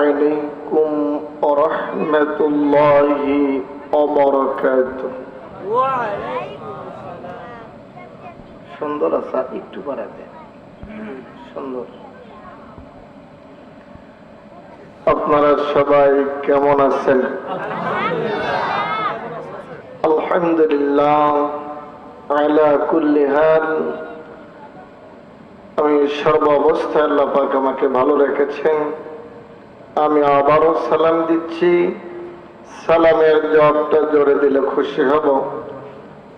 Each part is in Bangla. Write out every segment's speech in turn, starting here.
عليكم ورحمة الله وبركاته সুন্দর আছে একটু বাড়াতে সুন্দর আপনারা সবাই কেমন আছেন আলহামদুলিল্লাহ আলা কুল্লি হাল আমি সর্বাবস্থায় আল্লাহ পাক আমাকে ভালো রেখেছেন আমি আবারও সালাম দিচ্ছি সালামের জবাবটা জোরে দিলে খুশি হব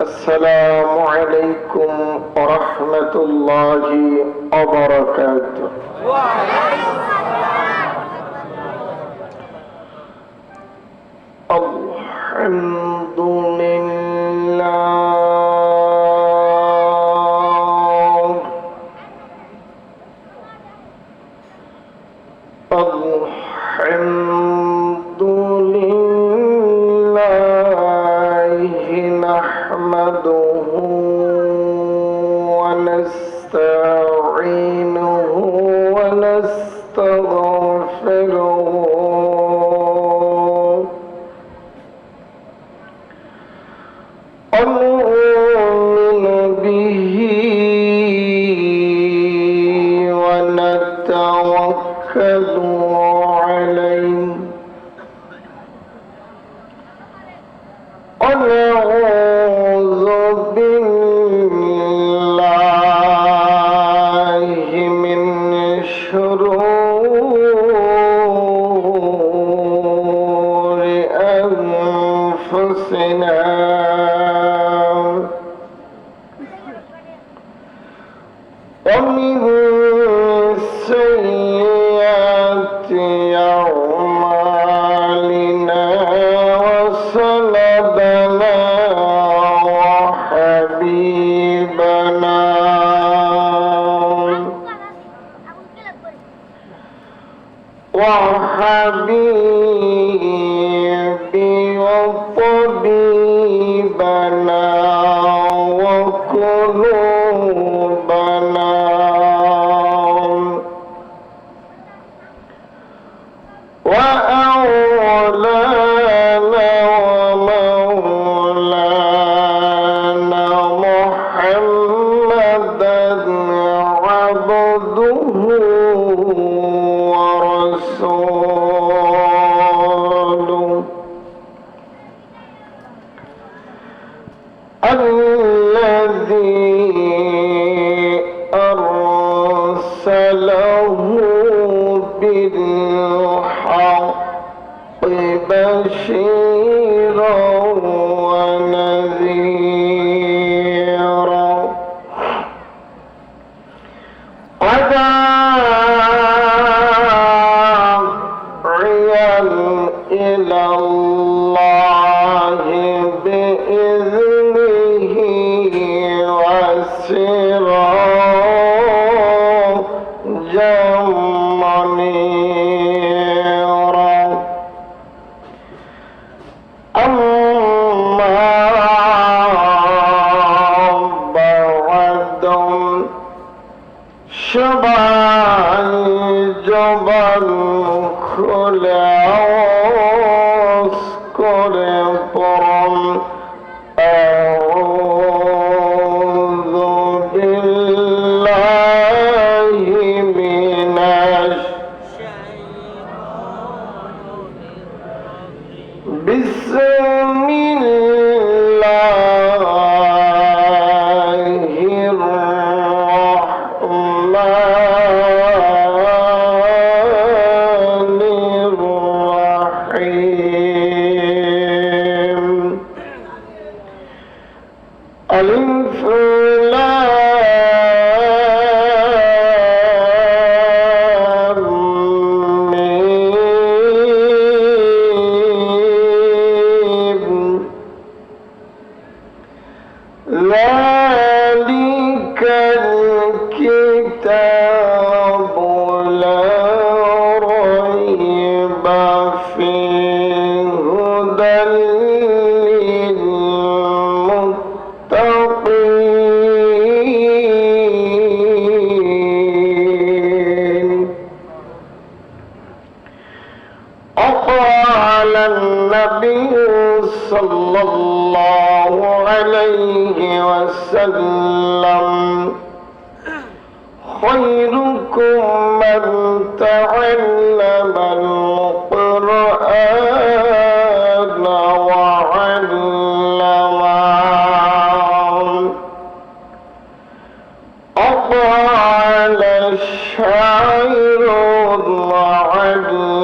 আসসালামু আলাইকুম ওয়া রাহমাতুল্লাহি ওয়া বারাকাতুহু ওয়া আলাইকুম النبي صلى الله عليه وسلم خيركم من تعلم القرآن وعلمه. وقال الشاعر وعلم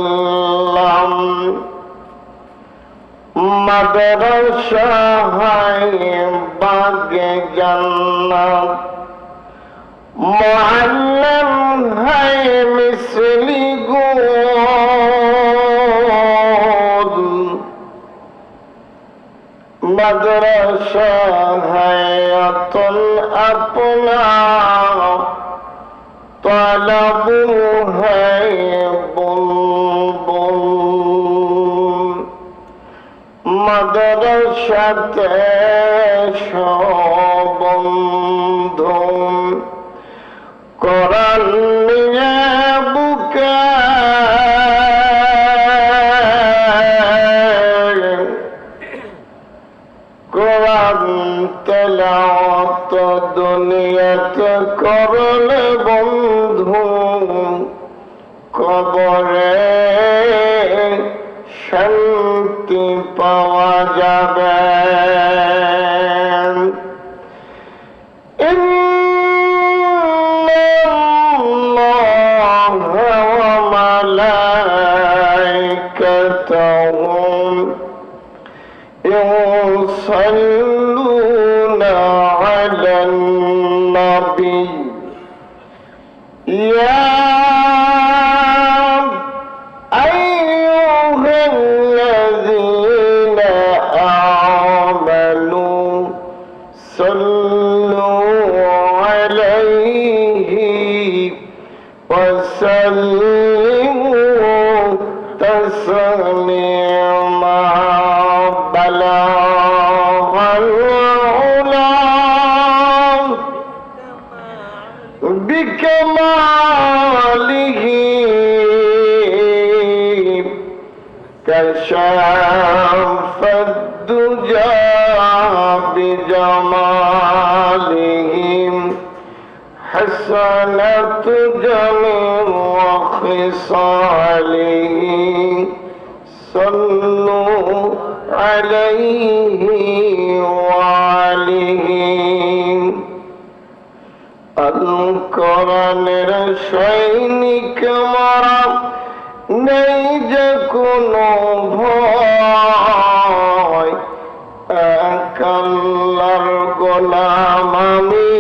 مدرسة ہے باغ جنت معلم ہے مثل گود مدرسہ ہے اتن اپنا طلب ہے بلبل مدرسতে বন্ধু কোরআন নিয়ে বুকে কোরআন তেলাওয়াত দুনিয়াতে করলে বন্ধু কবরে শান্তি পাওয়া যাবে। يصلون على النبي يا أيها الذين آمنوا صلوا عليه وسلموا تسليما بلغ العلا بكماله كشف الدجى بجماله حسنت جميع خصاله صلوا عليه وآله القرآনের সৈনিক মরা নেই যে কোনো ভয় এক আল্লাহর গোলাম আমি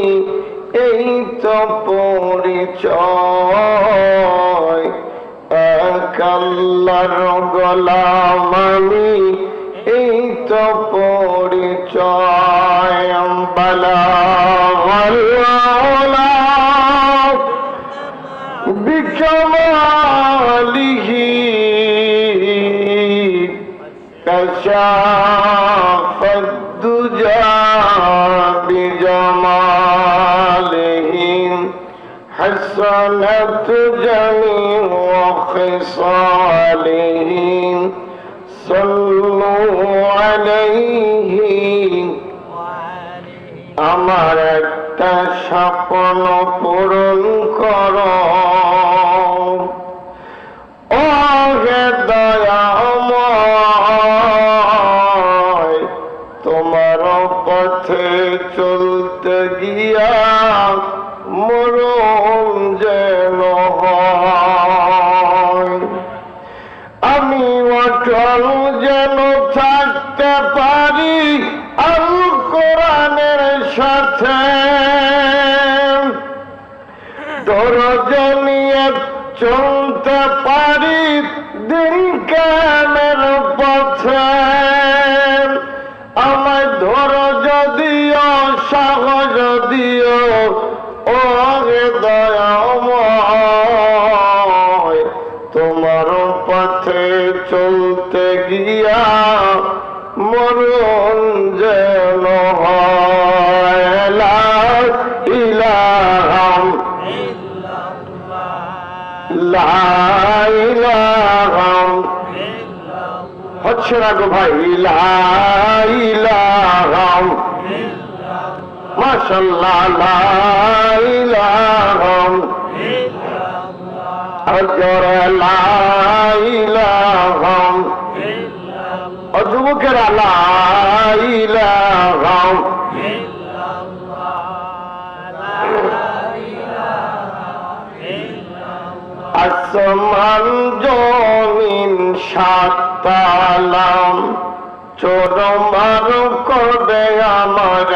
এই তো পরিচয় এক আল্লাহর গোলাম আমি এই তো পরিচয় বালাগাল আলা বিকামালিহি কাশাফাদ দুজা বিজামালিহি حسنت جميع خصاله صلوا عليه আমার একটা স্বপ্ন পূরণ করো ও হে দয়াময় তোমার পথে চলতে গিয়া মরণ যেন হয় আমি অটল যেন থাকতে পারি আল কোরআনের সাথে ধৈর্য নিয়ে চলতে পারি দিন কামের পথে আমায় ধৈর্য দিও সাহস দিও ও হে দয়াময় তোমার পথে চলতে গিয়া মরণ যেন হয় লা ইলাহা ইল্লাল্লাহ লা ইলাহা হচ্ছে না গো ভাই। লা ইলাহা মাশাআল্লাহ, লা ইলাহা আজরা, লা ইলাহা যুবকেরা, লা ইলাহা আসমান জমিন সাতালাম চরমার করে আমার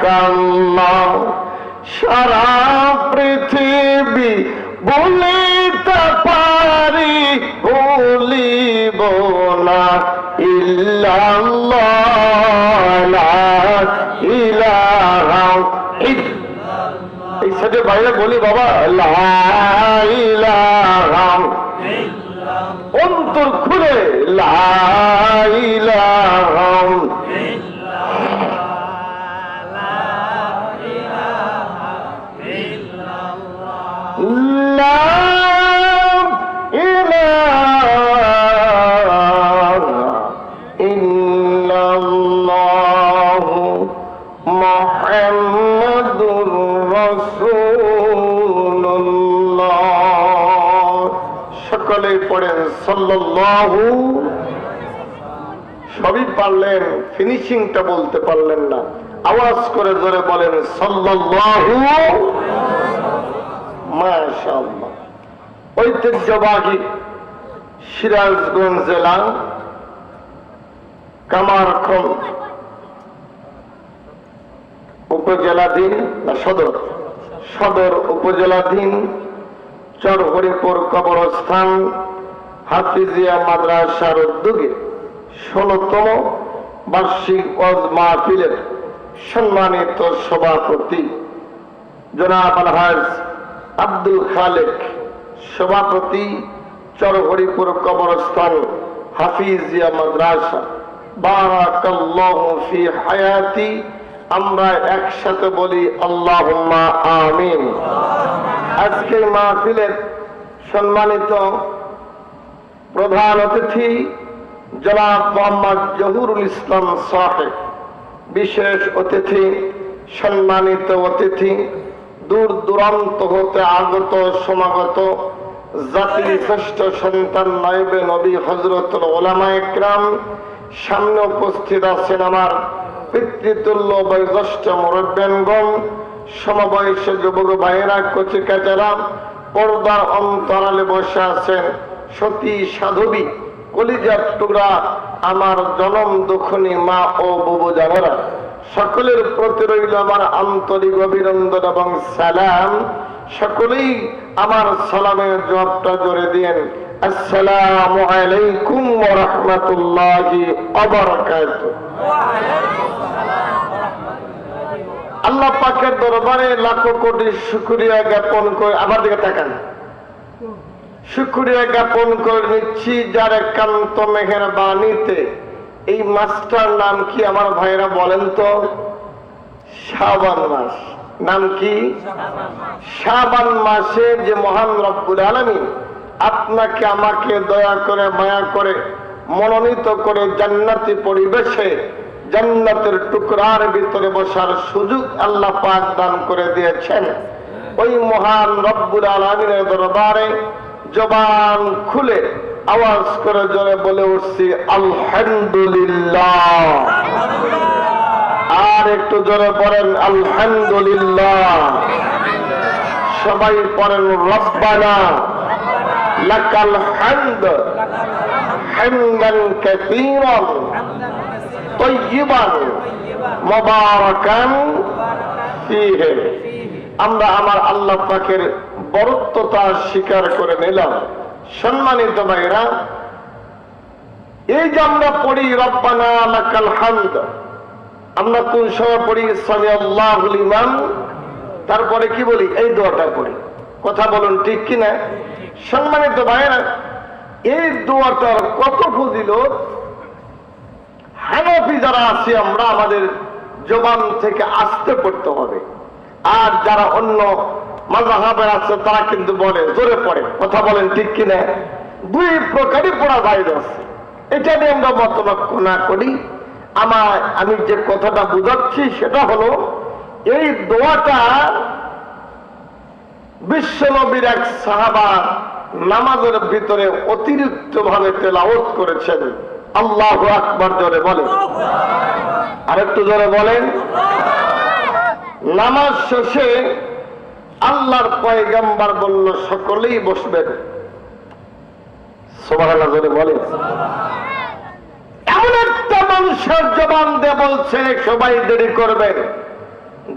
কান্না, সারা পৃথিবী বলিতে পারি বলিব না ইল্লাল্লাহ, লা ইলাহা ইল্লাল্লাহ। এই সাথে বাইরে বলি বাবা, লা ইলাহা ইল্লাল্লাহ। অন্তর খুলে লা ইলাহা পড়েন সাল্লাল্লাহু। সবই পারলেন, ফিনিশিংটা বলতে পারলেন না। আওয়াজ করে জোরে বলেন সাল্লাল্লাহু। মাশাআল্লাহ। ঐতিহ্যবাহী সিরাজগঞ্জ জেলা কামারখন্দ উপজেলাধীন না সদর উপজেলাধীন চরহরিপুর কবরস্থান হাফিজিয়া মাদ্রাসার উদ্যোগে 16তম বার্ষিক ওয়াজ মাহফিলের সম্মানিত সভাপতি জনাব আলহাজ আব্দুল খালেক, সভাপতি চরহরিপুর কবরস্থান হাফিজিয়া মাদ্রাসা, বারাকাল্লাহু ফি হায়াতি। আমরা একসাথে বলি আল্লাহুম্মা আমিন। আজকে মাহফিলের সম্মানিত প্রধান অতিথি জনাব মোহাম্মদ জহুরুল ইসলাম সাহেব, বিশেষ অতিথি, সম্মানিত অতিথি, দূর দূরান্ত হতে আগত সমাগত জাতির শ্রেষ্ঠ সন্তান নায়েবে নবী হযরতুল উলামা ইকরাম, সামনে উপস্থিত আছেন আমার পিতৃতুল্য বয়োজ্যেষ্ঠ মুরব্বিয়ানগণ, সমবয়সী যুবক ভাইয়েরা, কচি কাচারা, পর্দার অন্তরালে বসে আছেন সতী সাধবী, কলিজার টুকরা আমার জনম দুঃখনী মা ও বুবু জানেরা, সকলের প্রতি রইল আমার আন্তরিক অভিনন্দন এবং সালাম। সকলেই আমার সালামের জবাবটা জোরে দিয়েন, আসসালামু আলাইকুম ওয়া রাহমাতুল্লাহি ওয়া বারাকাতুহু। আল্লাহ পাকের দরবারে লাখো কোটি শুকরিয়া জ্ঞাপন করে, আমার দিকে তাকান, শুকরিয়া জ্ঞাপন করে নিচ্ছি যার একান্ত মেহেরবানিতে এই মাসটার নাম কি আমার ভাইরা বলেন তো? শাবান মাস। নাম কি? শাবান মাসে যে মহান রব্বুল আলামিন আপনাকে আমাকে দয়া করে মায়া করে মনোনীত করে জান্নাতি পরিবেশে জান্নাতের টুকরার ভিতরে বসার সুযোগ আল্লাহ পাক দান করে দিয়েছেন, ওই মহান রব্বুল আলামিনের দরবারে জবান খুলে আওয়াজ করে জোরে বলে উঠছি আলহামদুলিল্লাহ। আর একটু জোরে পড়েন আলহামদুলিল্লাহ। সবাই পড়েন রব্বানা লাকাল হামদ হামদান কাসীরান তাইয়িবান মুবারাকান ফীহি। আমরা আমার আল্লাহ পাকের বরত্বতা স্বীকার করে নিলাম। সম্মানিত ভাইরা, এই যে আমরা পড়ি রব্বানা লাকাল হামদ, আমরা কোন সময় পড়ি সামিআল্লাহু লিমান, তারপরে কি বলি? এই দোয়াটা পড়ি। কথা বলুন ঠিক কিনা? সম্মানিত ভাইরা, এই দোয়াটার কত ফজিলত হানাফি যারা আছি আমরা, আমাদের জবান থেকে আসতে পড়তে হবে। আর যারা অন্য মাযহাবের আছে তারা কিন্তু বলে জোরে পড়ে। কথা বলেন ঠিক কিনা? দুই প্রকারই পড়া বাইরে আছে। এটা নিয়ে আমরা মতলক্ষ না করি। আমি যে কথাটা বুঝাচ্ছি সেটা হলো, এই দোয়াটা বিশ্বনবীর এক সাহাবা নামাজের ভিতরে অতিরিক্ত ভাবে তেলাওয়াত করেছেন। আল্লাহু আকবার জোরে বলেন, আরেকটু জোরে বলেন। নামাজ শেষে আল্লাহর পয়গম্বর বলল সকলেই বসবেন। সুবহানাল্লাহ জোরে বলেন। এমন একটা মানুষের জবান দিয়ে বলছে সবাই দেরি করবেন,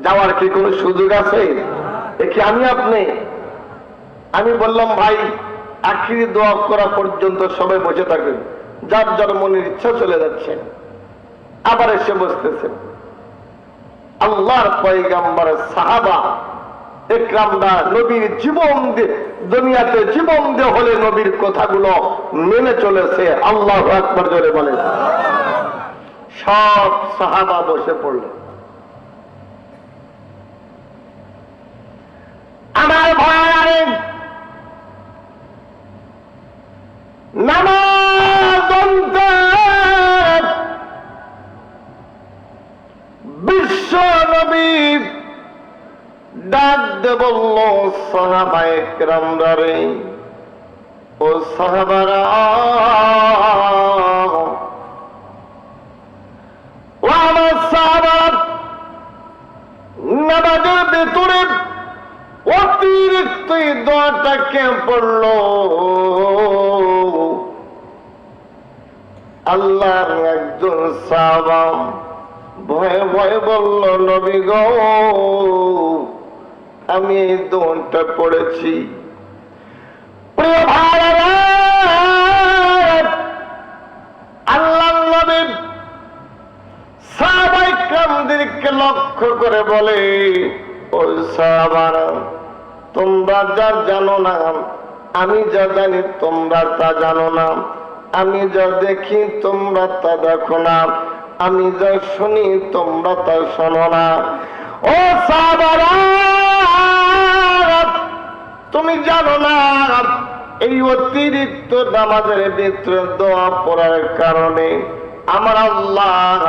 যাওয়ার কি কোনো সুযোগ আছে? দেখি আমি বললাম ভাই আখিরি দোয়া করা পর্যন্ত সবাই বসে থাকেন, যার যার মনের ইচ্ছা চলে যাচ্ছে, আবার এসে বসতেছেন। আল্লাহর পয়গম্বরের সাহাবা একরামরা নবীর জীবন দিয়ে, দুনিয়াতে জীবন দিয়ে হলে নবীর কথাগুলো মেনে চলেছে। আল্লাহু আকবার জোরে বলেন। সব সাহাবা বসে পড়লেন। আমার ভাই নামাজ বিশ্ব নবী ডাক দে বলল সাহাবায়ে কেরামরা রে, ও সাহাবারা, ও আমার সাহাবারা, নামাজের ভিতরে অতিরিক্ত দোয়াটাকে পড়ল। আল্লাহর একজন সাহাবা ভয়ে ভয়ে বলল, নবী গো, আমি এই দোয়াটা পড়েছি। প্রিয় ভাইরা, আল্লাহর নবী সাহাবায়ে কেরামদেরকে লক্ষ্য করে বলে, ও সাহাবারা, তোমরা যা জানো না আমি যা জানি তোমরা তা জানো না, আমি যা দেখি তোমরা তা দেখো না, আমি যা শুনি তোমরা তা শোনো না। ও সাহাবারা, তুমি জানো না এই অতিরিক্ত নামাজের ভিতরে দোয়া পড়ার কারণে আমার আল্লাহ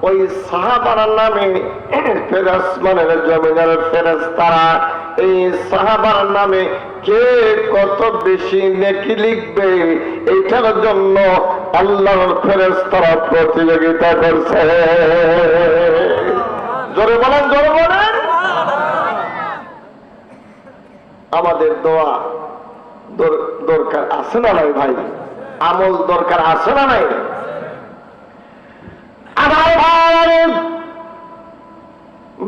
ওই সাহাবার নামে আসমানের জমিনের ফেরেশতারা এই সাহাবার নামে কে কত বেশি নেকি লিখবে এইটার জন্য আল্লাহর ফেরেশতারা প্রতিযোগিতা করছে। জোরে বলেন, জোরে বলেন। আমাদের দোয়া দরকার আছে না নাই ভাই? আমল দরকার আছে না নাই? আমার ভাই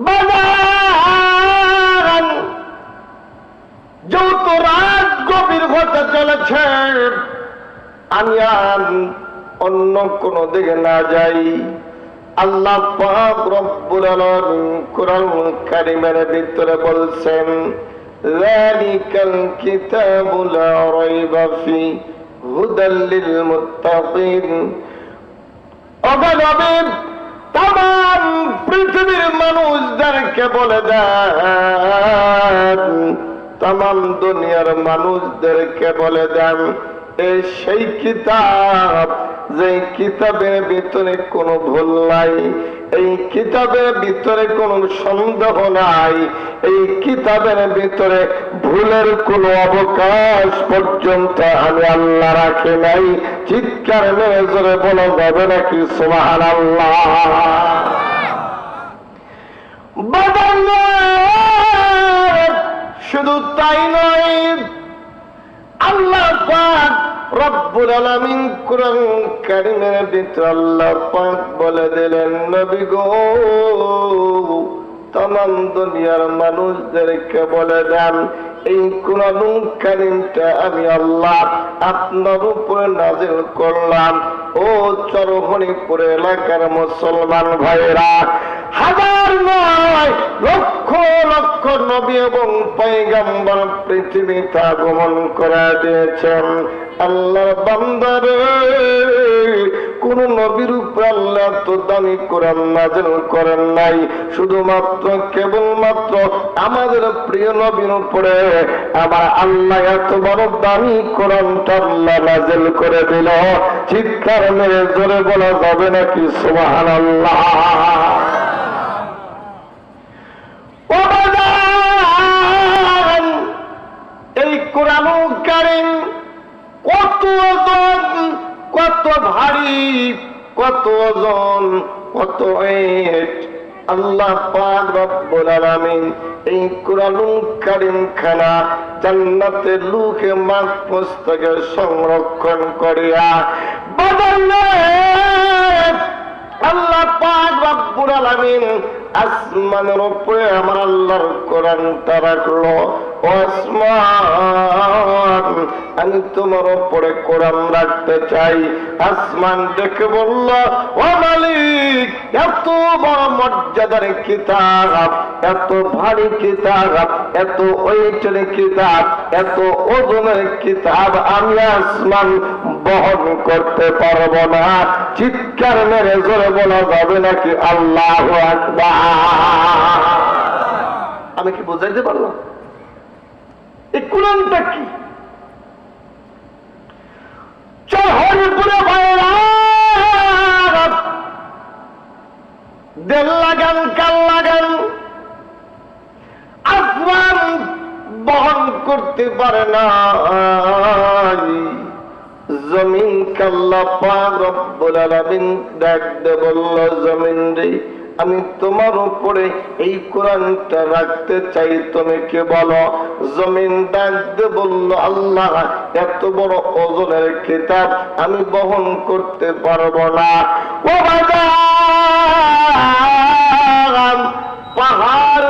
বাজার যত রাত গভীর হতে চলেছে, আমি আর অন্য কোন দিকে না যাই। আল্লাহ পাক রব্বুল আলামিন কুরআন কারীমের ভিতরে বলছেন, যালিকাল কিতাবু লা রাইবা ফি হুদাল লিল মুত্তাকিন। তাম পৃথিবীর মানুষদেরকে বলে দেন, তাম দুনিয়ার মানুষদেরকে বলে দেন, এই সেই কিতাব যে কিতাবের ভিতরে কোনো ভুল নাই, এই কিতাবের ভিতরে কোনো সন্দেহ নাই, এই কিতাবের ভিতরে ভুলের কোনো অবকাশ পর্যন্ত আমি আল্লাহ রাখি নাই। চিৎকার মেরে জোরে বলা যাবে নাকি সুবহানাল্লাহ? শুধু তাই নয়, আল্লাহ পাক রব্বুল আলামিন কুরআন কারীমের ভিতরে আল্লাহ পাক বলে দিলেন, নবী গো, तमाम दुनियार মানুষদেরকে বলে দেন এই কুরআন কারীমটা আমি আল্লাহ আপনার উপরে নাযিল করলাম। ও চরহনীপুর এলাকার মুসলমান ভাইরা, হাজার নয় লক্ষ লক্ষ নবী এবং পয়গম্বর পৃথিবীতে আগমন করে দিয়েছেন। আল্লাহর বান্দারে কোন নবীর উপর আল্লাহ এত দামি কোরআন নাযিল করেন নাই শুধুমাত্র কেবলমাত্র আমাদের প্রিয় নবীর উপরে। আবার আল্লাহ এত বড় দামি কোরআনটা আল্লাহ নাযিল করে দিল, চিৎকার মেরে জোরে বলা যাবে নাকি সুবহানাল্লাহ? এই কোরআনুল কারীম কত ওজন, কত ভারী, কত ওজন, কত ওয়েট। আল্লাহ পাক রব্বুল আলামিন এই কোরআনুল কারীম খানা জান্নাতের লৌহে মাহফুজ থেকে সংরক্ষণ করিয়া বাজারে আল্লাহ পাক রব্বুল আলামিন আসমানের উপরে আমার আল্লাহর কোরআনটা রাখলো। আসমান, আমি তোমার উপরে কোরআন রাখতে চাই। আসমান দেখে বলল, ও মালিক, এত বড় মর্যাদার কিতাব, এত ভারী কিতাব, এত ওয়েটের কিতাব, এত ওজনের কিতাব আমি আসমান বহন করতে পারবো না। চিৎকার মেরে জোরে বলা যাবে নাকি আল্লাহু আকবার? আমি কি বুঝাইতে পারলাম এই কোরআনটা কি? দেড় লাগান কাল লাগান আসমান বহন করতে পারে না। জমিন কাল্লা পাক রব্বুল আলামিন ডাক দে বলল, জমিন রে, আমি তোমার উপরে এই কোরআনটা রাখতে চাই, তুমি কি বলো? জমিন ডাক দে বলল, আল্লাহ, এত বড় ওজনের কিতাব আমি বহন করতে পারবো না। ও বাজার, পাহাড়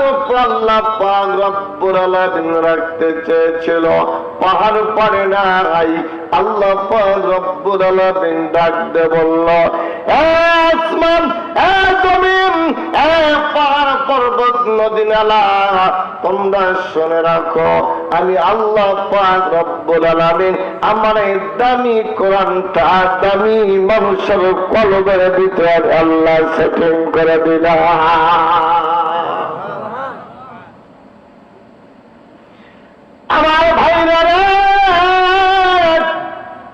আল্লাহ পাক রব্বুল আলামিন রাখতে চেয়েছিল, পাহাড় পারে নাই। আল্লাহ পাক রব্বুল আলামিন ডাক দে বলল, আসমান, জমিন, পাহাড় পর্বত নদী নালা, তোমরা শুনে রাখো, আমি আল্লাহ পাক রব্বুল আলামিন আমার এই দামি কোরআনটা দামি মানুষের কলবের ভিতরে আল্লাহ সেটিং করে দিলাম। আমার ভাইরা রে,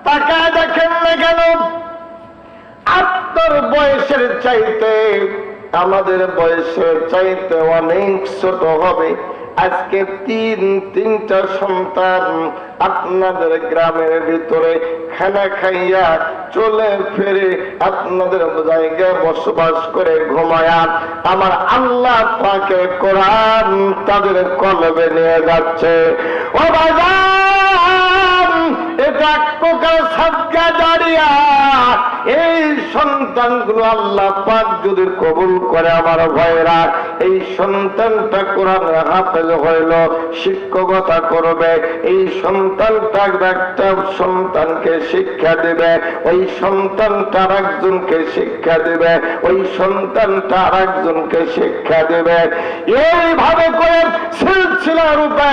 তাকায় দেখেন না কেন আপনার বয়সের চাইতে আমাদের বয়সের চাইতে অনেক ছোট হবে। আজকে তিনটা সন্তান আপনাদের গ্রামের ভিতরে খানা খাইয়া চলে ফিরে আপনাদের জায়গায় বসবাস করে ঘুমায়া আমার আল্লাহ পাকের কোরআন তাদের কলবে নিয়ে যাচ্ছে। ও বাজার, এটা কোকার সাদকা জারিয়া। এই সন্তানগুলো আল্লাহ পাক যদি কবুল করে আমার ভাইরা, এই সন্তানটা কোরআন হাফেজ হইল, শিক্ষকতা করবে, এই সন্তানটা একটা সন্তানকে শিক্ষা দিবে, ওই সন্তানটা আরেকজনকে শিক্ষা দিবে, ওই সন্তানটা আরেকজনকে শিক্ষা দিবে। এইভাবে করে সিলসিলা রূপে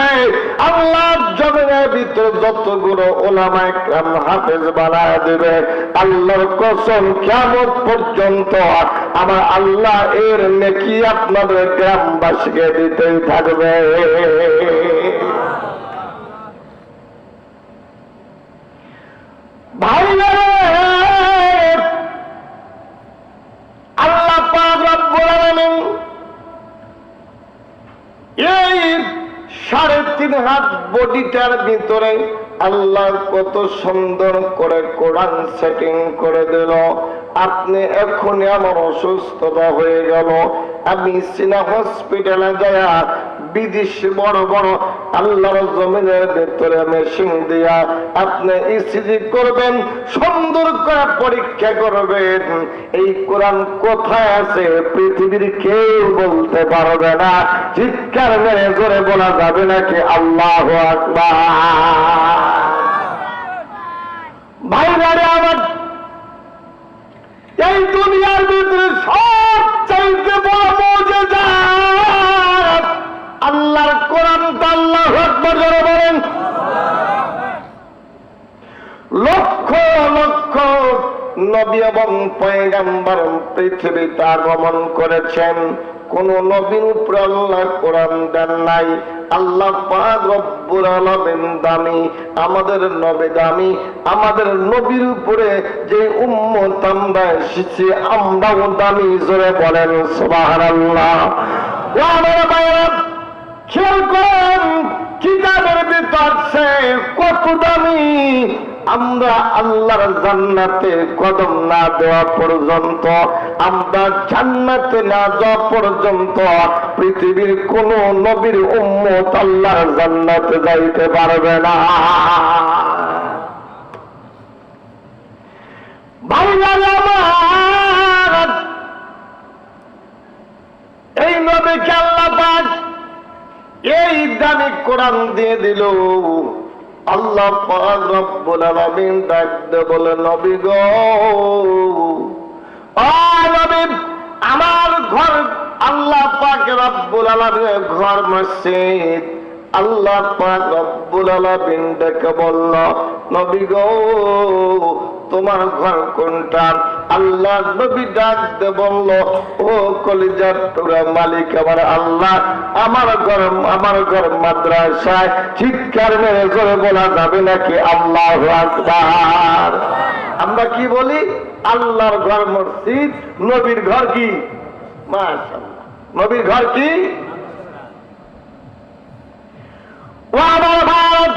আল্লাহ জমিনের ভিতরে যতগুলো ওলামা ইকরাম হাফেজ বানায় দিবে, আল্লাহর কসম কিয়ামত পর্যন্ত আমার আল্লাহ এর নেকি আপনাদের গ্রামবাসীকে দিতেই থাকবে। ভাইরা, আল্লাহ পাক রব্বুল আলামিন এই 3.5 হাত বডিটার ভিতরে আল্লাহ কত সুন্দর করে কোরআন সেটিং করে দিল। আপনি এখনই আমার অসুস্থতা হয়ে গেল, আমি সিনা হসপিটালে যায়া বিদেশি বড় বড় আল্লাহর জমিনের ভেতরে মেশিন দিয়া আপনি ইসিজি করবেন, সুন্দর করে পরীক্ষা করবেন। এই কোরআন কোথায় আছে পৃথিবীর কেউ বলতে পারবে না। চিৎকার মেরে জোরে বলা যাবে নাকি আল্লাহু আকবার? ভাইরা আমার, এই দুনিয়ার ভিতরে সব চাইতে বড় মুজিজা আল্লাহর কোরআন। আল্লাহু আকবার জোরে বলেন। লক্ষ লক্ষ নবী এবং পয়গম্বর পৃথিবীতে আগমন করেছেন, কোন নবীর উপরে আল্লাহ কোরআন দেন নাই। আল্লাহ পাক রব্বুল আলামিন দামি, আমাদের নবী দামি। আমাদের নবীর উপরে যে উম্মত আমরা এসেছি আমরাও দামি। জোরে বলেন সুবহানাল্লাহ। ও আমার ভাইরা, খেয়াল করেন কিতাবের ভিতর সে কত দামি। আমরা আল্লাহর জান্নাতে কদম না দেওয়া পর্যন্ত, আমরা জান্নাতে না যাওয়া পর্যন্ত পৃথিবীর কোন নবীর উম্মত আল্লাহর জান্নাতে যাইতে পারবে না। এই নবীকে আল্লাহ পাক এই দামি কোরআন দিয়ে দিল। আল্লাহ পাক রব্বুল আলামিন ডাকতে বলে, নবী গো, ও নবী, আমার ঘর আল্লাহ পাক রব্বুল আলামিনের ঘর মসজিদ। আল্লাহ পাক রব্বুল আলামিন ডেকে বলল, নবী গো, তোমার ঘর কোনটা? আল্লাহ নবী ডাকতে বলল, ও কলিজার টুকরা মালিক আমার আল্লাহ, আমার ঘর মাদ্রাসায়। চিৎকার মেরে জোরে বলা যাবে নাকি আল্লাহু আকবার? আমরা কি বলি? আল্লাহর ঘর মসজিদ, নবীর ঘর কি? মাশাআল্লাহ, নবীর ঘর কি? ও আমার ভারত,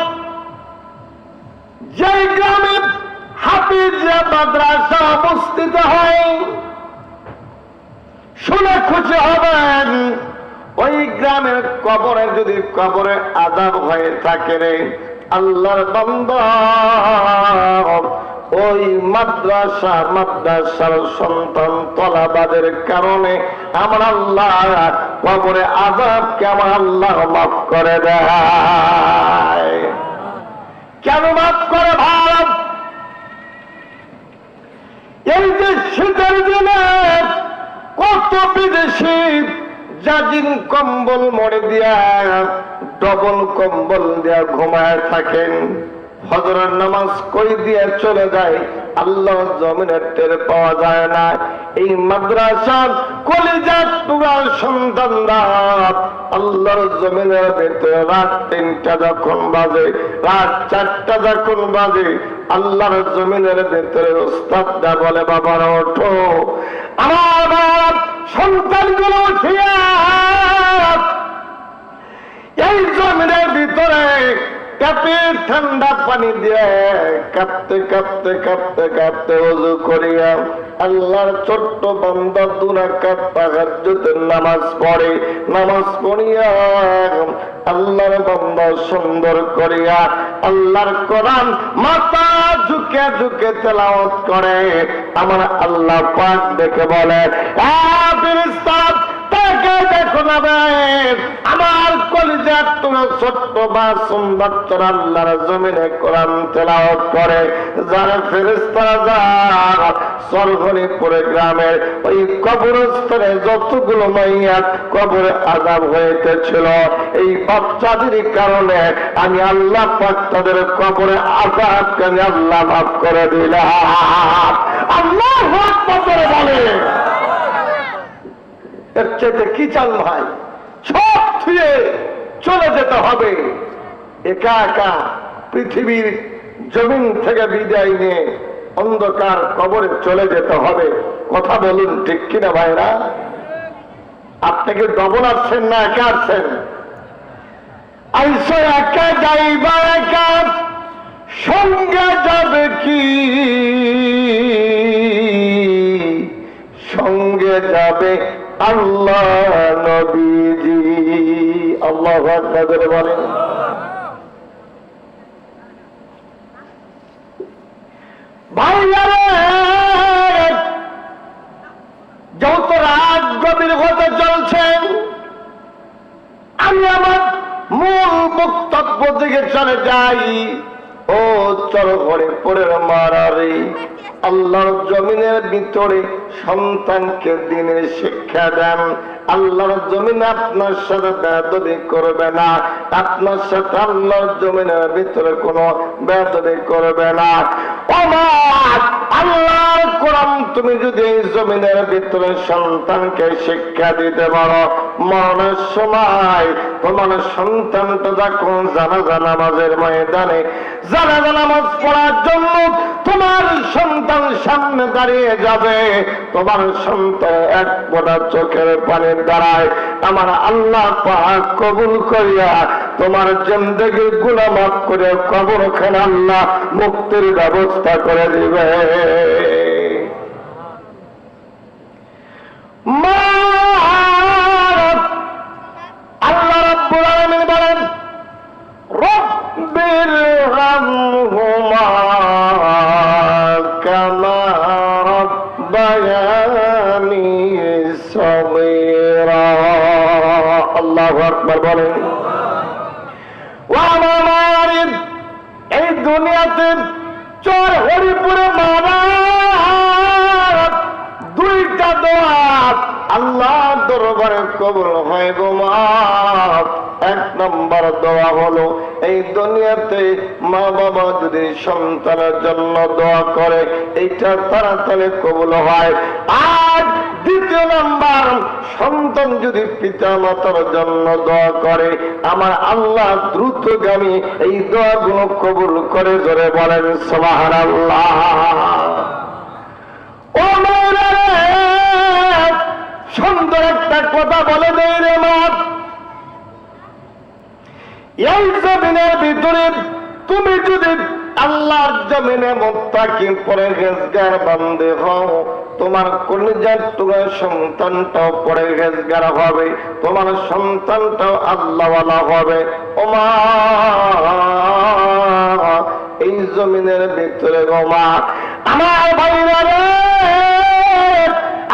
যে গ্রামে হাফিজিয়া মাদ্রাসা অবস্থিত হয়, শুনে খুশি হবেন, ওই গ্রামের কবরে যদি কবরে আযাব হয়ে থাকে রে আল্লাহর বান্দা, ওই মাদ্রাসার সন্তান তলাবাদের কারণে আমার আল্লাহ কবরে আযাবকে আমার আল্লাহ মাফ করে দেয়। কেন মাফ করে ভাব? এই যে শীতের দিনে কত বিদেশি জাজিন কম্বল মরে দিয়া ডবল কম্বল দিয়া ঘুমায় থাকেন, ফজরের নামাজ কই দিয়ে চলে যায়, আল্লাহ জমিনের টের পাওয়া যায় না। এই মাদ্রাসার কলিজার টুকরার সন্তানরা আল্লাহর জমিনের ভেতরে রাত 3টা যখন বাজে, রাত 4টা যখন বাজে, আল্লাহর জমিনের ভেতরে ওস্তাদরা বলে, বাবারা ওঠো, আমার সন্তানগুলো উঠিয়া এই জমিনের ভিতরে কাপের ঠান্ডা পানি দিয়ে কাঁপতে কাঁপতে কাঁপতে কাঁপতে ওযু করিয়া আল্লাহর ছোট্ট বান্দা 2 রাকাত তাহাজ্জুদের নামাজ পড়ে। নামাজ পড়িয়া আল্লাহর বান্দা সুন্দর করিয়া আল্লাহর কোরআন মাথা ঝুঁকে ঝুঁকে তেলাওয়াত করে। আমার আল্লাহ পাক দেখে বলে, ফেরেশতা তাকে দেখো না, আমার কলিজার তোমার ছোট্ট মাসুম বাচ্চারা আল্লাহর জমিনে কোরআন তেলাওয়াত করে। যারা ফেরেশতারা যারা সরগনিপুরে গ্রামের ওই কবরস্থানে যতগুলো মাইয়াত কবরে আযাব হইতেছিল, এই বাচ্চাদের কারণে আমি আল্লাহ পাক তাদের কবরে আযাবকে আমি আল্লাহ মাফ করে দিলাম। আল্লাহু আকবার বলে, এর চাইতে কি চাল ভাই? সব ছুঁয়ে চলে যেতে হবে, একা একা পৃথিবীর জমিন থেকে বিদায় নিয়ে অন্ধকার কবরে চলে যেতে হবে। কথা বলুন ঠিক কিনা ভাইরা? আপনাকে ডবল আসছেন না একা আসছেন? আইসো একা যাইবা একা, সঙ্গে যাবে কি? সঙ্গে যাবে আল্লাহ নবীজি। আল্লাহু আকবার বলেন। ভাইয়ারে, যত রাত গভীর হতে চলছেন, আমি আমার মূল বক্তব্য দিকে চলে যাই। ও চরঘড়িপুরের মারারে, আল্লাহর জমিনের ভিতরে সন্তানকে দিনের শিক্ষা দেন। আল্লাহর জমিনে আপনার সাথে বেয়াদবি করবে না, আপনার সাথে আল্লাহর জমিনের ভিতরে কোনো বেয়াদবি করবে না। আল্লাহর তুমি যদি এই জমিনের ভিতরে সন্তানকে শিক্ষা দিতে পারো, মরণের সময় তোমার সন্তানটা যখন জানাজা নামাজের ময়দানে জানাজা নামাজ পড়ার জন্য তোমার সন্তান সামনে দাঁড়িয়ে যাবে, তোমার সন্তান এক ফোঁটা চোখের পানির দ্বারায় আমার আল্লাহ পাক কবুল করিয়া তোমার জিন্দেগির গুনাহ মাফ করে কবরখানা আল্লাহ মুক্তির ব্যবস্থা করে দিবে। আল্লাহ রাব্বুল আলামিন বলেন, রব্বির হামহুমা কামা রাব্বায়ানি সগীরা। আল্লাহু আকবার বলেন। ও আমার মায়ের, এই দুনিয়াতে চর হরিপুরে মারা দুইটা দোয়া আল্লাহ দরবারে কবুল হয় গো মা। এক নম্বর দোয়া হলো, এই দুনিয়াতে মা বাবা যদি সন্তানের জন্য দোয়া করে এইটা তাড়াতাড়ি কবুল হয়। আর দ্বিতীয় নম্বর, সন্তান যদি পিতা মাতার জন্য দোয়া করে আমার আল্লাহ দ্রুতগামী এই দোয়াগুলো কবুল করে। জোরে বলেন সুবহানাল্লাহ। ও মায়েরা, সুন্দর একটা কথা বলে দেয় রে মা, এই জমিনের ভিতরে তুমি যদি আল্লাহর জমিনে মুত্তাকি পরহেজগার বান্দে হও, তোমার কলিজার টুকরা সন্তানটাও পরহেজগার হবে, তোমার সন্তানটাও আল্লাহওয়ালা হবে। ও মা, এই জমিনের ভিতরে গো মা, আমার ভাইরা রে,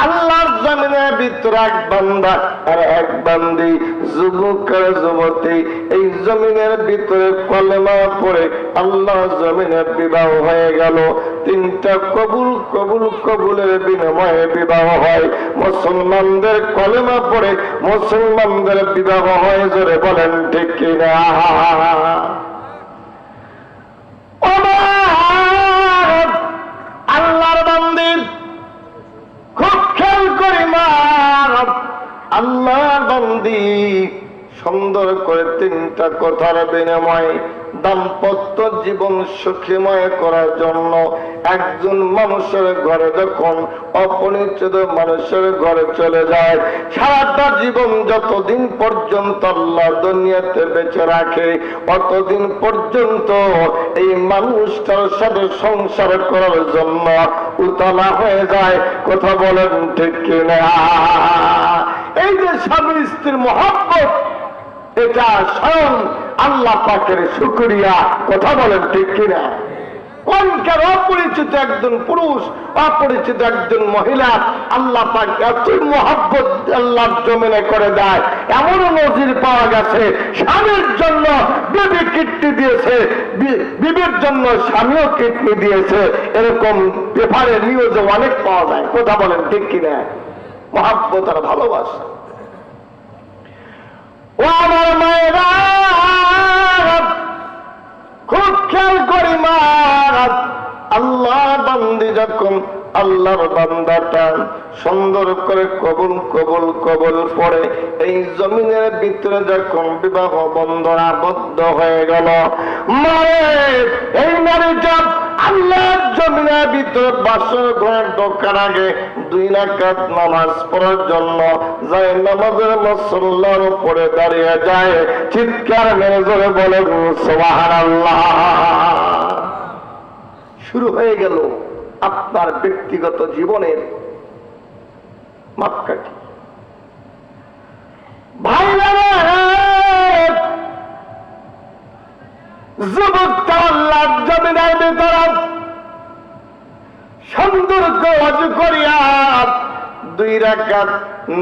আল্লাহর জমিনের ভিতরে এক বান্দা আর এক বান্দি, যুবক আর যুবতী এই জমিনের ভিতরে কলেমা পড়ে আল্লাহ জমিনে বিবাহ হয়ে গেল। তিনটা কবুল কবুল কবুলের বিনিময়ে বিবাহ হয়। মুসলমানদের কলেমা পড়ে মুসলমানদের বিবাহ হয়। জোরে বলেন ঠিক কিনা? আল্লাহর বান্দি খুব খেয়াল করি মা, আল্লাহর বান্দি সুন্দর করে তিনটা কথার বিনিময়ে দাম্পত্য জীবন সুখীময় করার জন্য একজন মানুষের ঘরে যখন অপরিচিত মানুষের ঘরে চলে যায়, সারাটা জীবন যতদিন পর্যন্ত আল্লাহ দুনিয়াতে বেঁচে রাখে অতদিন পর্যন্ত এই মানুষটার সাথে সংসার করার জন্য উতলা হয়ে যায়। কথা বলেন ঠিক কিনা? এই যে স্বামী স্ত্রীর মহব্বত, এটা স্বয়ং আল্লাহ পাকের শুকরিয়া। কথা বলেন ঠিক কিনা? কোনকার অপরিচিত একজন পুরুষ, অপরিচিত একজন মহিলা আল্লাহ পাক এতই মহব্বত আল্লাহর জমিনে করে দেয়। এমনও নজির পাওয়া গেছে, স্বামীর জন্য বিবি কিডনি দিয়েছে, বিবির জন্য স্বামীও কিডনি দিয়েছে। এরকম পেপারে নিউজে অনেক পাওয়া যায়। কথা বলেন ঠিক কিনা? মহব্বত আর ভালোবাসা। ও আমার মায়েরা, খুব খেয়াল করি মা, আল্লাহ বান্দি যখন আল্লাহর বান্দাটা সুন্দর করে কবুল কবুল কবুল পড়ে এই জমিনের ভিতরে যখন বিবাহ বন্ধন আবদ্ধ হয়ে গেল, মায়ের এই নারীটা আল্লাহর জমিনের ভিতরে বাসর ঘরে ঢোকার আগে 2 রাকাত নামাজ পড়ার জন্য যায় নামাজের মুসল্লার উপরে দাঁড়িয়ে যায়। চিৎকার মেরে জোরে বলে সুবহানাল্লাহ। শুরু হয়ে গেল আপনার ব্যক্তিগত জীবনের মাপকাঠি। ভাইরা, যুবকটা আল্লাহর জমিনের ভিতরে সুন্দর ওয়াজ করিয়া 2 রাকাত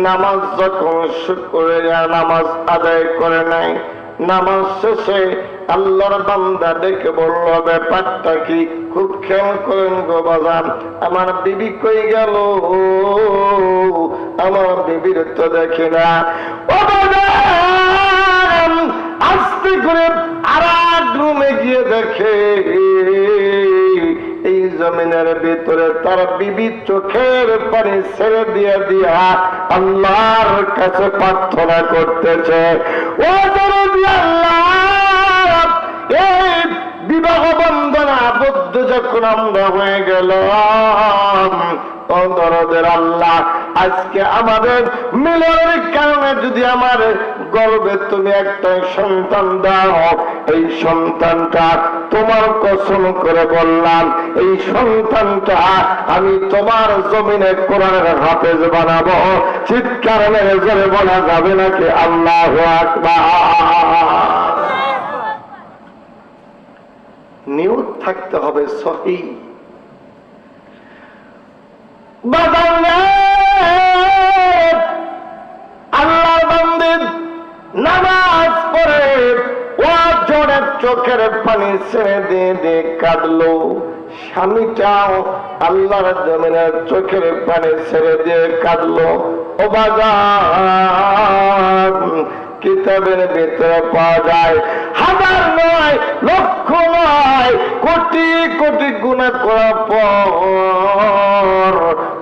নামাজ যখন নামাজ আদায় করে নাই, নামাজ শেষে আল্লাহর বান্দা ডেকে বলল, ব্যাপারটা কি? খুব খেয়াল করেন গো বাজান, আমার বিবি কই গেল? আমার বিবির তো দেখি না। ও বাজান, আস্তে করে আর এক রুমে গিয়ে দেখে এই জমিনের ভিতরে তার বিবি চোখের পানি ছেড়ে দিয়ে আল্লাহর কাছে প্রার্থনা করতেছে, ও দরদি আল্লাহ, এই বিবাহ বন্ধন আবদ্ধ যখন আমরা হয়ে গেলাম, ও দরদের আল্লাহ, আজকে আমাদের মিলনের কারণে যদি আমার গর্ভে তুমি একটা সন্তান দাও, এই সন্তানটা তোমার কসম করে বললাম, এই সন্তানটা আমি তোমার জমিনে কোরআনের হাফেজ বানাবো। চিৎকার মেরে জোরে বলা যাবে নাকি আল্লাহু আকবার? নিয়ত থাকতে হবে সহিহ। আল্লাহর বান্দা নামাজ পড়ে ওয়াজের চোখের পানি ছেড়ে দিয়ে কাঁদলো, স্বামীটাও আল্লাহর জমিনের চোখের পানি ছেড়ে দিয়ে কাঁদলো। ও বাজার, কিতাবের ভিতরে পাওয়া যায় হাজার নয়, লক্ষ নয়, কোটি কোটি গুনাহ করার পর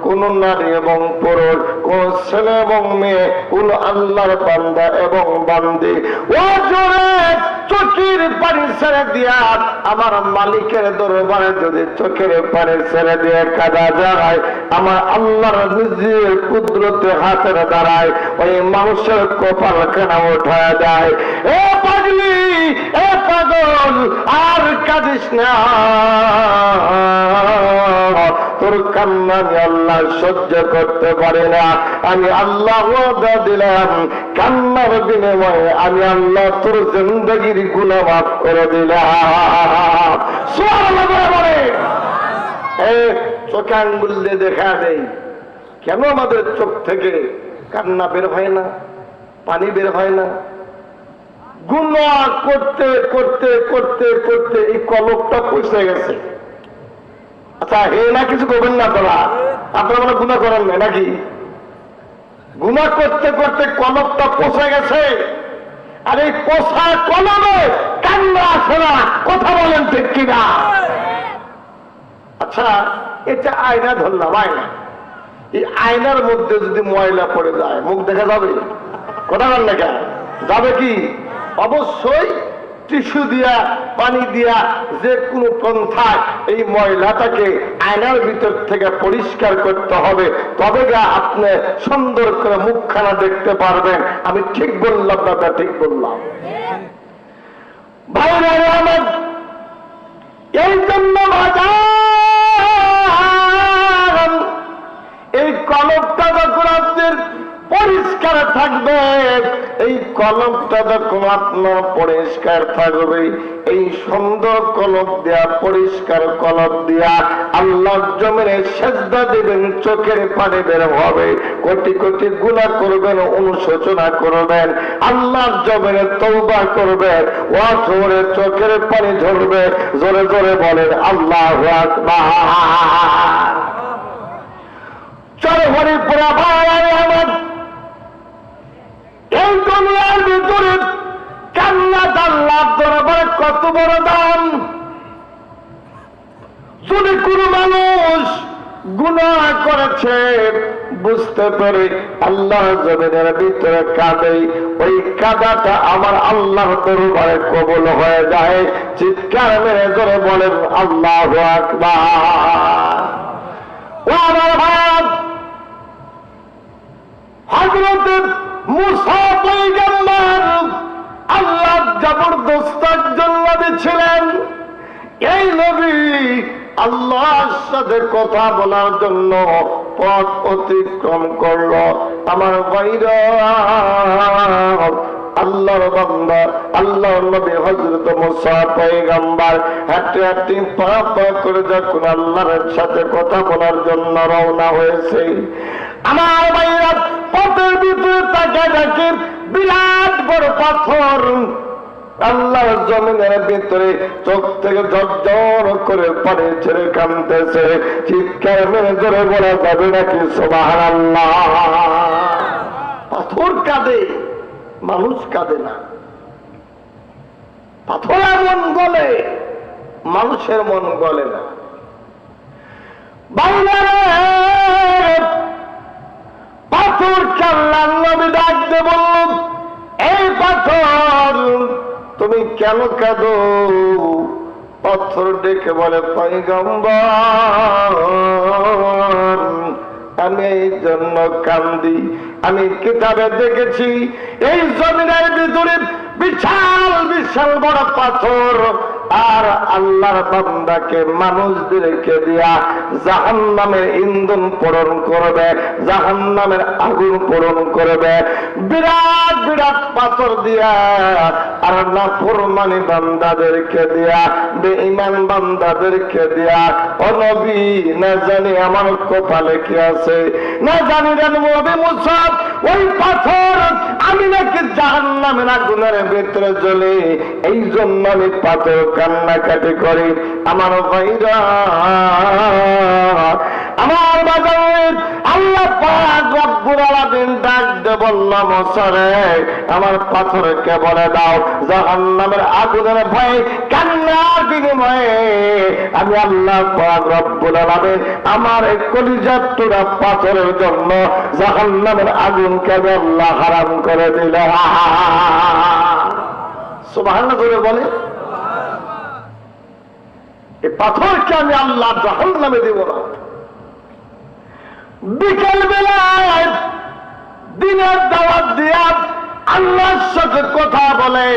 কোন নারী এবং পুরুষ, কোন ছেলে এবং মেয়ে, কোন আল্লাহর বান্দা এবং বান্দি ওজরে চোখের পানি ছেড়ে দিয়া আমার মালিকের দরবারে যদি চোখের পানি ছেড়ে দিয়ে কাঁদা যায়, আমার আল্লাহর নিজের কুদরতে হাতের দ্বারায় ওই মানুষের কপাল খানা উঠায় যায়। এ পাগলি, এ পাগল, আর কাঁদিস না, তোর কান্না আমি আল্লাহ সহ্য করতে পারি না। আমি আল্লাহ ওয়াদা দিলাম, কান্নার বিনিময়ে আমি আল্লাহ তোর জিন্দেগির গুনাহ মাফ করে দিলাম। সুবহানাল্লাহ বলে চোখে আঙ্গুল দিয়ে দেখা দেই, কেন আমাদের চোখ থেকে কান্না বের হয় না, পানি বের হয় না? গুনাহ করতে করতে করতে করতে এই কলকটা পৌঁছে গেছে। আচ্ছা, হে না কিছু করবেন না আপনারা, আপনারা মানে গুনাহ করেন না নাকি? গুনাহ করতে করতে কলকটা পৌঁছে গেছে, আর এই পোষা কলমে কান্না আসে না। কথা বলেন ঠিক কিনা? আচ্ছা, এটা আয়না ধরলাম, আয়না, এই আয়নার মধ্যে যদি ময়লা পড়ে যায় মুখ দেখা যাবে? কথা বলেন না কেন? যাবে কি? অবশ্যই টিস্যু দিয়া, পানি দিয়া, যে কোনো পন্থায় এই ময়লাটাকে আয়নার ভিতর থেকে পরিষ্কার করতে হবে, তবে গা আপনি সুন্দর করে মুখখানা দেখতে পারবেন। আমি ঠিক বললাম না? ঠিক বললাম ভাইরা আমার। এই জন্য এই কলমটা যখন আপনার পরিষ্কার থাকবে, এই কলমটা যখন আপনার পরিষ্কার থাকবে, এই সুন্দর কলম দিয়া, পরিষ্কার কলম দিয়া আল্লাহর জমিনে সেজদা দিবেন, চোখের পানি বের হবে, কোটি কোটি গুনাহ করবেন, অনুশোচনা করবেন, আল্লাহর জমিনে তওবা করবেন, ওয়াজরে চোখের পানি ঝরবে। জোরে জোরে বলেন আল্লাহু আকবার। চলো হরিপুরা ভাই আমার, এই দুনিয়ার ভিতরে কান্না আল্লাহর দরবারে কত বড় দাম। যদি কোন মানুষ গুনাহ করেছে বুঝতে পারে আল্লাহর জমিনের ভিতরে কাঁদে, ওই কাঁদাটা আমার আল্লাহর দরবারে কবুল হয়ে যায়। চিৎকার মেরে জোরে বলেন আল্লাহু আকবার। ও আমার ভাই, হযরত মুসা পয়গম্বর আল্লাহর জবরদস্ত একজন নবী ছিলেন। এই নবী আল্লাহর সাথে কথা বলার জন্য পথ অতিক্রম করলো। আমার ভাইরা, আল্লাহর বান্দা, আল্লাহর নবী হযরত মুসা পয়গম্বর হাঁটতে হাঁটতে পা পা করে যখন আল্লাহর সাথে কথা বলার জন্য রওনা হয়েছে, আমার ভাইরা পথের ভিতরে তাকায় দেখে বিরাট বড় পাথর আল্লাহর জমিনের ভিতরে, চোখ থেকে ঝরঝর করে পানি ছেড়ে কাঁদতেছে। চিৎকার মেরে জোরে বলা যাবে নাকি সুবহানাল্লাহ? পাথর কাঁদে, মানুষ কাঁদে না। পাথরের মন গলে, মানুষের মন গলে না। বাইরে পাথরকে আল্লাহর নবী ডাক দিয়ে বলল, এই পাথর তুমি কেন কাঁদো? পাথর ডেকে বলে, পয়গম্বর আমি এই জন্য কান্দি, আমি কিতাবে দেখেছি এই জমিনের ভিতরে বিশাল বিশাল বড় পাথর আর আল্লাহর বান্দাকে মানুষদেরকে দিয়া জাহান্নামের ইন্ধন পূরণ করবে, জাহান্নামের আগুন পূরণ করবে, বিরাট বিরাট পাথর দিয়া আর নাফরমানি বান্দাদেরকে দিয়া, বেঈমান বান্দাদেরকে দিয়া। ও নবী, না জানি আমার কপালে কি আছে, না জানি রে নবী মুসা, ওই পাথর আমি নাকি জাহান্নামের আগুনের ভিতরে জ্বলে, এই জন্য আমি পাথর কান্নাকাটি করি। আমার ভাইরা, আমার বাজারে আল্লাহ পাক রব্বুল আলামিন ডাক দিয়ে বলল, মুসা রে আমার পাথরকে বলে দাও জাহান্নামের আগুনের ভয়ে কান্নার বিনিময়ে আমি আল্লাহ পাক রব্বুল আলামিন আমার এই কলিজার টুকরা পাথরের জন্য জাহান্নামের আগুনকে আমি আল্লাহ হারাম করে দিল। সুবহানাল্লাহ করে বলে, এই পাথরকে আমি আল্লাহ জাহান্নামে দেব না। বিকেল বেলায় দিনের দাওয়াত দিয়া আল্লাহর সাথে কথা বলে,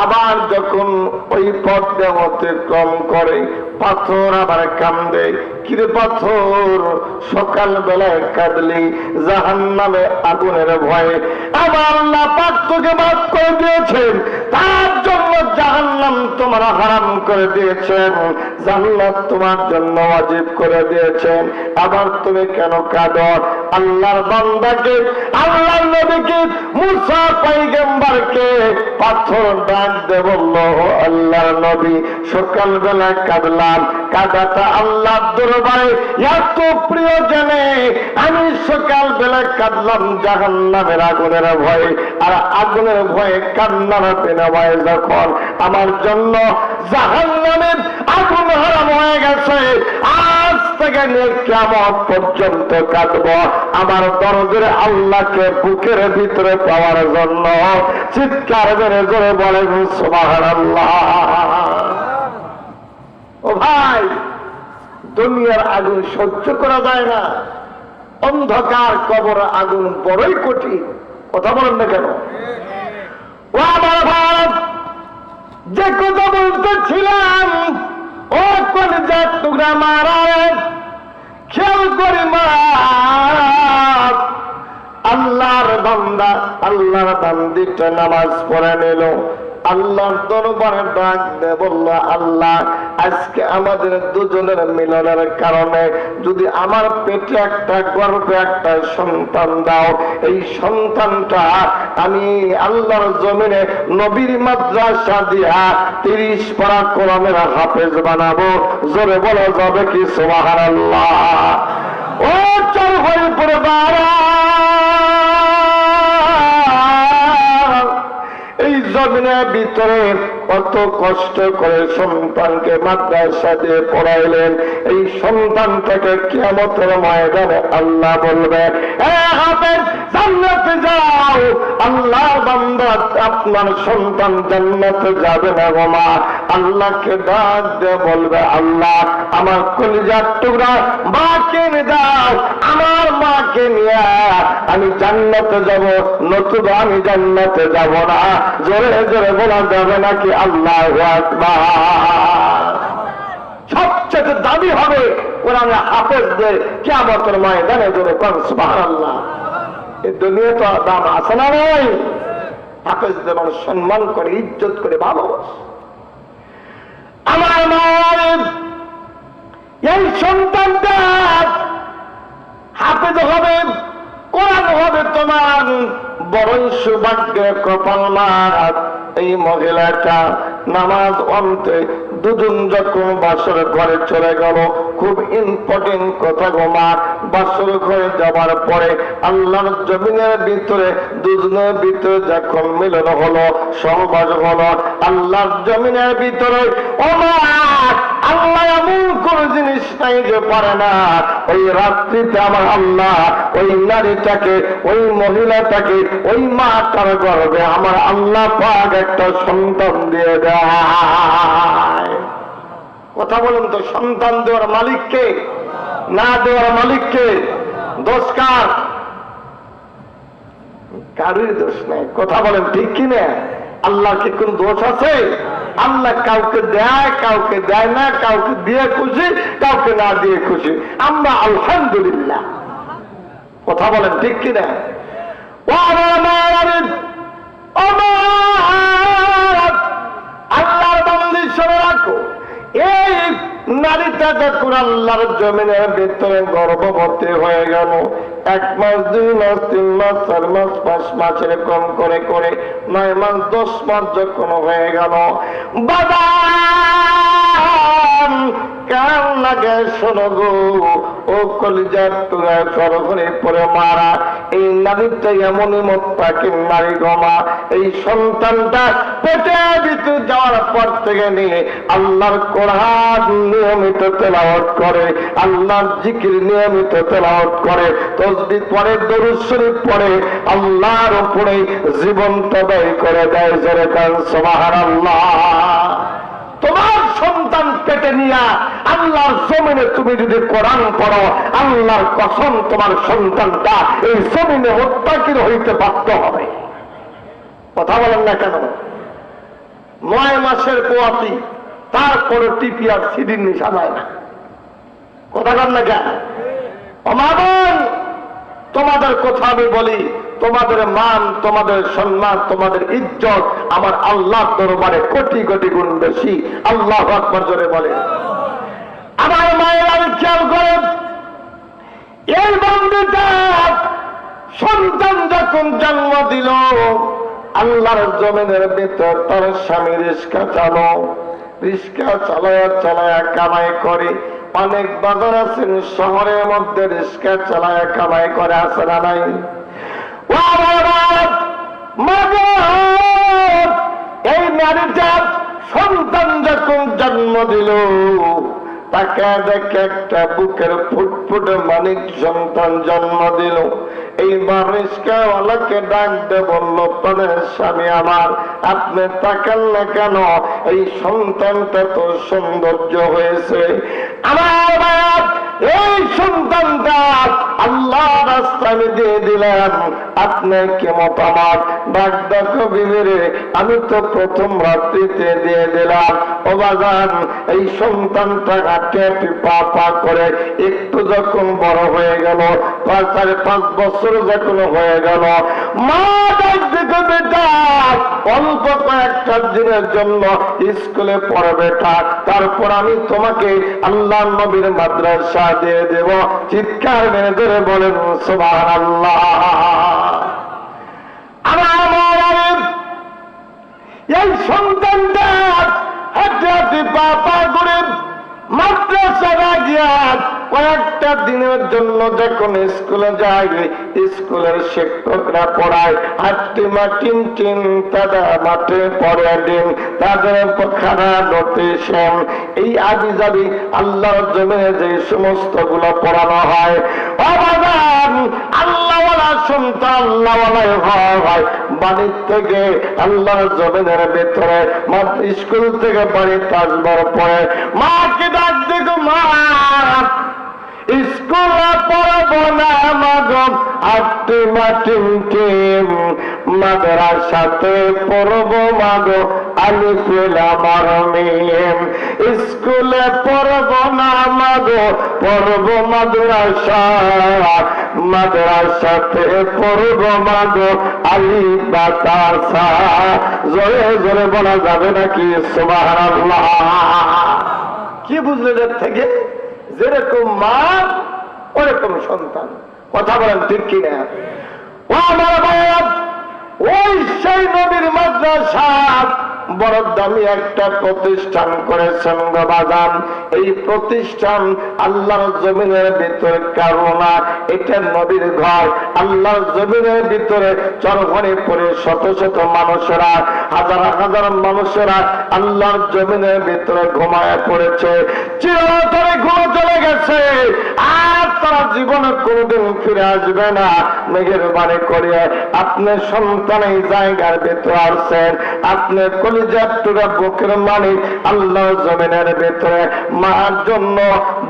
আবার যখন ওই পথে অতিক্রম করে পাথর আবার কান্দে। কিরে পাথর, সকাল বেলায় কাঁদলি জাহান্নামে আগুনের ভয়ে, আমার আল্লাহ পাক তোকে মাফ করে দিয়েছেন, তার জন্য জাহান্নাম তোমার হারাম করে দিয়েছেন, জান্নাত তোমার জন্য ওয়াজিব করে দিয়েছেন, আবার তুমি কেন কাঁদো? আল্লাহর বান্দাকে, আল্লাহর নবীকে, মুসা পয়গম্বরকে পাথর ডাক দে বলল, আল্লাহর নবী সকাল বেলা কাঁদলাম, কাঁদাটা আল্লাহর দরবারে এত প্রিয় জেনে আমি সকাল বেলা কাঁদলাম জাহান্নামের আগুনের ভয়ে, আর আগুনের ভয়ে কান্নার পেনাবায় যখন আমার জন্য জাহান্নামের আগুন হারাম হয়ে গেছে, আজ থেকে নিয়ে কিয়ামত পর্যন্ত কাঁদব আমার দরদের আল্লাহকে বুকের ভিতরে পাওয়ার জন্য। চিৎকার করে জোরে বলেন সুবহানাল্লাহ। ও ভাই, দুনিয়ার আগুন সহ্য করা যায় না, অন্ধকার কবর আগুন বড়ই কঠিন। কথা বলেন না কেন? ও আমার ভাই, যে কথা বলতেছিলাম, ও কলিজার টুকরা মারা, খেয়াল করে মা, আল্লাহর বান্দা, আল্লাহর বান্দিটা নামাজ পড়ে নিল, আল্লাহর দরবারে ডাক দে বলল, আল্লাহ আজকে আমাদের দুজনের মিলনের কারণে যদি আমার পেটে একটা গর্ভে একটা সন্তান দাও, এই সন্তানটা আমি আল্লাহর জমিনে নবীর মাদ্রাসা দিয়া 30 পারা কোরআনের হাফেজ বানাবো। জোরে বলা যাবে কি সুবহানাল্লাহ? ও চল হরিপুর বাবা, এই জমিনের ভিতরে কত কষ্ট করে সন্তানকে মাদ্রাসা দিয়ে পড়াইলেন, এই সন্তানটাকে কিয়ামতের ময়দানে আল্লাহ বলবে, এ হাফেজ জান্নাতে যাও। আল্লাহ বান্দা, আপনার সন্তান জান্নাতে যাবে না গো মা। আল্লাহকে ডাক দিয়ে বলবে, আল্লাহ আমার কলিজার টুকরা মাকে দাও, আমার মাকে নিয়ে আমি জান্নাতে যাব, নতুবা আমি জান্নাতে যাব না। জোরে জোরে বলা যাবে নাকি আল্লাহু আকবার? সবচেয়ে দামি হবে কোরআনে হাফেজদের কিয়ামতের ময়দানে। জোরে কোন সুবহানাল্লাহ। এই দুনিয়া তো দাম আছে না নাই? হাফেজদের মানুষ সম্মান করে, ইজ্জত করে, ভালোবাসে। আমার মায়ের এই সন্তানটা হাফেজ হবে, কোরআন হবে তোমার বড়ই সৌভাগ্যের কপাল মার। এই মহিলাটা নামাজ অন্তে দুজন যখন বাসর ঘরে চলে গেল, খুব ইম্পর্টেন্ট কথা গো মা, বাসর ঘরে যাবার পরে আল্লাহর জমিনের ভিতরে দুজনের ভিতরে যখন মিলন হলো, সহবাস হলো আল্লাহর জমিনের ভিতরে, ও মা আল্লাহ এমন কোন জিনিস নাই যে পারে না। ওই রাত্রিতে আমার আল্লাহ ওই নারীটাকে, ওই মহিলাটাকে, ওই মাটার গর্ভে আমার আল্লাহ পাক একটা সন্তান দিয়ে দেয়। কথা বলুন তো, সন্তান দেওয়ার মালিককে, না দেওয়ার মালিককে? দোষ কার? কারোর দোষ নাই। কথা বলেন ঠিক কিনা? আল্লাহর কি কোন দোষ আছে? আল্লাহ কাউকে দেয়, কাউকে দেয় না, কাউকে দিয়ে খুশি, কাউকে না দিয়ে খুশি। আমরা আলহামদুলিল্লাহ। কথা বলেন ঠিক কিনা? আল্লাহর বান্দী শুনে রাখো, এই নারীটা যখন আল্লাহর জমিনের ভিতরে গর্ভবতী হয়ে গেল, 1 মাস 2 মাস 3 মাস 4 মাস 5 মাস এরকম করে করে 9 মাস 10 মাস যখন হয়ে গেল, বাবা কার লাগে শোনো গো, ও কলিজার টুকরায় সরগরে পরে মারা এই নারীটা এমনই মোত্তাকি নারী গমা। এই সন্তানটা পেটে ভিতরে যাওয়ার পর থেকে নিয়ে আল্লাহর কোরআন নিয়মিত তেলাওয়াত করে, আল্লাহর জিকির নিয়মিত তেলাওয়াত করে, তাসবিহ পড়ে, দরুদ শরীফ পড়ে, আল্লাহর উপরে জীবন তদাই করে দেয়। জোরে কান সুবহানাল্লাহ। তোমার সন্তান পেটে নিয়া আল্লাহর জমিনে তুমি যদি কোরআন পড়ো, আল্লাহর কসম তোমার সন্তানটা এই জমিনে মুত্তাকির হইতে বাধ্য হবে। কথা বলেন না কেন? 9 মাসের পোয়াতি, তারপরে টিপি আর সিডির নিশা যায় না। কথা বলেন না কেন? অমাবন তোমাদের কথা আমি বলি, তোমাদের মান, তোমাদের সম্মান, তোমাদের ইজ্জত আমার আল্লাহর দরবারে কোটি কোটি গুণ বেশি। আল্লাহু আকবার জোরে বলেন। আমার মায়ের আমি খেয়াল করেন, এই বান্দীটা সন্তান যখন জন্ম দিল, আল্লাহর জমিনের ভিতর তার স্বামী রিস্কা চালায়া চালায়া কামাই করে। অনেক বাজার আছেন শহরের মধ্যে রিস্কা চালায়া কামাই করে, আছে না নাই? এই নারীটা সন্তান যখন জন্ম দিল, তাকে দেখে একটা বুকের ফুটফুটে মানিক সন্তান জন্ম দিল। এইবার রিস্কাওয়ালাকে ডাক দে বলল, প্রাণের স্বামী আমার, আপনি তাকান না কেন? এই সন্তানটা তো সৌন্দর্য হয়েছে। আমার বাপ, এই সন্তানটা আল্লাহ রাস্তায় আমি দিয়ে দিলাম, আপনি কি মতামত? ডাক দেখো বিবিরে, আমি তো প্রথম রাত্রিতে দিয়ে দিলাম। ও বাজান, এই সন্তানটা হাঁটে পা পা করে একটু যখন বড় হয়ে গেল, 4-5 বছর যখন হয়ে গেল, মা ডাক দেখো বেটা, অল্প কয়েকটা দিনের জন্য স্কুলে পড়বে, তারপর আমি তোমাকে আল্লাহ নবীর মাদ্রাসা দিয়ে দেব। চিৎকার মেরে ধরে বলেন সুবহানাল্লাহ। এই সন্তানটা হাতে হাতে পা পা করে মাদ্রাসা গিয়া কয়েকটা দিনের জন্য যখন স্কুলে যায়, স্কুলের শিক্ষকরা পড়ায় হাট্টি মাটিন টিন তারা মাঠে পড়ে দিন, তাদের খানা নোটিশন, এই আবি যাবি আল্লাহর জমিনে যে সমস্ত গুলো পড়ানো হয়, আল্লাহওয়ালা সন্তান আল্লাহওয়ালাই হয়। বাড়ির থেকে আল্লাহর জমিনের ভেতরে স্কুল থেকে বাড়িতে আসবার পরে মাকে ডাক দেখো, মা স্কুলে পড়ব না মাগো, আটটি মাটিম টিম মাদ্রাসাতে পড়ব মাগো, আলিফ লাম মিম। স্কুলে পড়ব না মাগো, পড়ব মাদ্রাসাতে পড়ব মাগো, আলিফ বা তা সা। জোরে জোরে বলা যাবে নাকি সুবহানাল্লাহ? কি বুঝলেন এর থেকে? যেরকম মা ওরকম সন্তান। কথা বলেন ঠিক কিনা? ও আমার ভাইয়া, ওই সেই নবীর মাদ্রাসা বড় দামি একটা প্রতিষ্ঠান করেছেন গো বাজান। এই প্রতিষ্ঠান আল্লাহর জমিনের ভিতরে কারণা, এটা নবীর ঘর। আল্লাহর জমিনের ভিতরে চরঘরে পড়ে শত শত মানুষেরা, হাজার হাজার মানুষেরা আল্লাহর জমিনের ভিতরে ঘুমায় পড়েছে, চিরতরে ঘুমে চলে গেছে, আর তারা জীবনে কোনোদিন ফিরে আসবে না। মেঘের বাড়ি করে আপনি সন্তান এই জায়গার ভিতরে আসছেন, আপনি কলিজার টুকরা বুকের মালিক আল্লাহর জমিনের ভিতরে মার জন্য,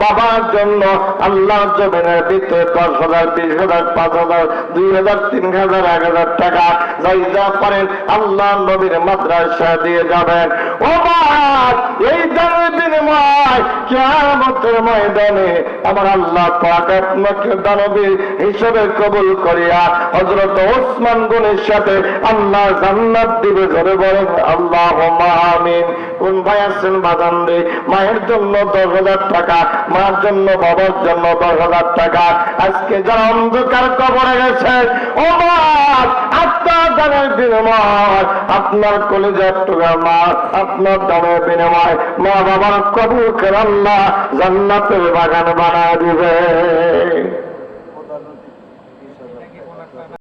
বাবার জন্য আল্লাহর জমিনের ভিতরে 10,000, 20,000, 5,000, 2,000, 3,000, 1,000 টাকা যাই যা পারেন আল্লাহ নবীর মাদ্রাসা দিয়ে যাবেন। ও বাপ, এই দানের বিনিময় কিয়ামতের ময়দানে আমার আল্লাহ পাক আপনাকে দানবীর হিসেবে কবুল করিয়া হযরত ওসমান গনির সাথে আল্লাহ জান্নাত দিবে। ধরে বলেন আল্লাহুম্মা আমিন। কোন ভাই আছেন বাজান রে, মায়ের জন্য 10,000 টাকা, মার জন্য, বাবার জন্য 10,000 টাকা। আজকে যারা অন্ধকার কবরে গেছে, ও মা, আপনার দানের বিনিময়, আপনার কলিজার টুকরা মা, আপনার দানের বিনিময় মা বাবার কবুল করে আল্লাহ জান্নাতের বাগান বানায় দিবে।